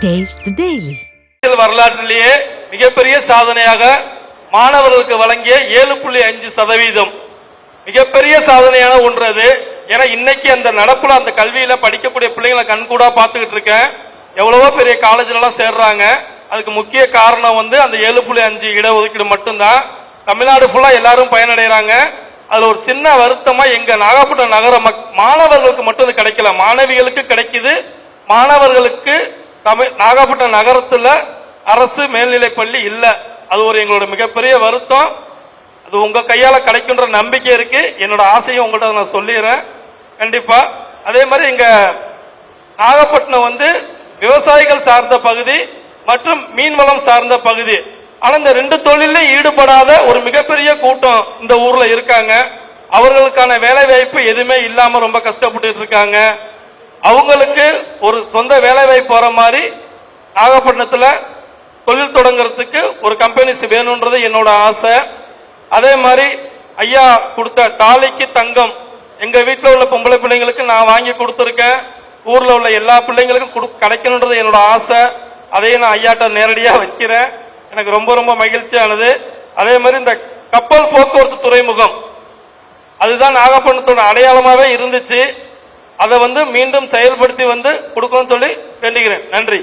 Taste the Daily. வரலாற்றிலேயே மிகப்பெரிய சாதனையாக மாணவர்களுக்கு வழங்கிய 7.5% மிகப்பெரிய சாதனையான ஒன்று அது. ஏன்னா இன்னைக்கு அந்த நடப்புல அந்த கல்வியில படிக்கக்கூடிய பிள்ளைங்களை கண்கூடா பார்த்துக்கிட்டு இருக்கேன். எவ்வளவோ பெரிய காலேஜ்ல எல்லாம் சேர்றாங்க. அதுக்கு முக்கிய காரணம் அந்த 7.5 இடஒதுக்கீடு மட்டும்தான். தமிழ்நாடு ஃபுல்லா எல்லாரும் பயனடைறாங்க. அதுல ஒரு சின்ன வருத்தமா எங்க நாகப்பட்டினம் நகர மாணவர்களுக்கு மட்டும் அது கிடைக்கல, மாணவிகளுக்கு கிடைக்குது. மாணவர்களுக்கு நாகப்பட்டினம் நகரத்துல அரசு மேல்நிலை பள்ளி இல்ல. அது ஒரு எங்களோட மிகப்பெரிய வருத்தம். அது உங்க கையால கிடைக்குன்ற நம்பிக்கை இருக்கு. என்னோட ஆசையும் உங்கள்கிட்ட நான் சொல்லிடுறேன் கண்டிப்பா. அதே மாதிரி எங்க நாகப்பட்டினம் விவசாயிகள் சார்ந்த பகுதி மற்றும் மீன்வளம் சார்ந்த பகுதி. ஆனா இந்த ரெண்டு தொழிலும் ஈடுபடாத ஒரு மிகப்பெரிய கூட்டம் இந்த ஊர்ல இருக்காங்க. அவர்களுக்கான வேலை வாய்ப்பு எதுவுமே இல்லாம ரொம்ப கஷ்டப்பட்டு இருக்காங்க. அவங்களுக்கு ஒரு சொந்த வேலை வாய்ப்பு வர மாதிரி நாகப்பட்டினத்துல தொழில் தொடங்குறதுக்கு ஒரு கம்பெனிஸ் வேணும்ன்றது என்னோட ஆசை. அதே மாதிரி ஐயா கொடுத்த தாலிக்கு தங்கம் எங்க வீட்டில் உள்ள பொம்பளை பிள்ளைங்களுக்கு நான் வாங்கி கொடுத்துருக்கேன். ஊர்ல உள்ள எல்லா பிள்ளைங்களுக்கும் கிடைக்கணுன்றது என்னோட ஆசை. அதையும் நான் ஐயாட்ட நேரடியாக வைக்கிறேன். எனக்கு ரொம்ப ரொம்ப மகிழ்ச்சியானது. அதே மாதிரி இந்த கப்பல் போக்குவரத்து துறைமுகம் அதுதான் நாகப்பட்டினத்தோட அடையாளமாவே இருந்துச்சு. அதை மீண்டும் செயல்படுத்தி கொடுக்கணும்னு சொல்லி வேண்டுகிறேன். நன்றி.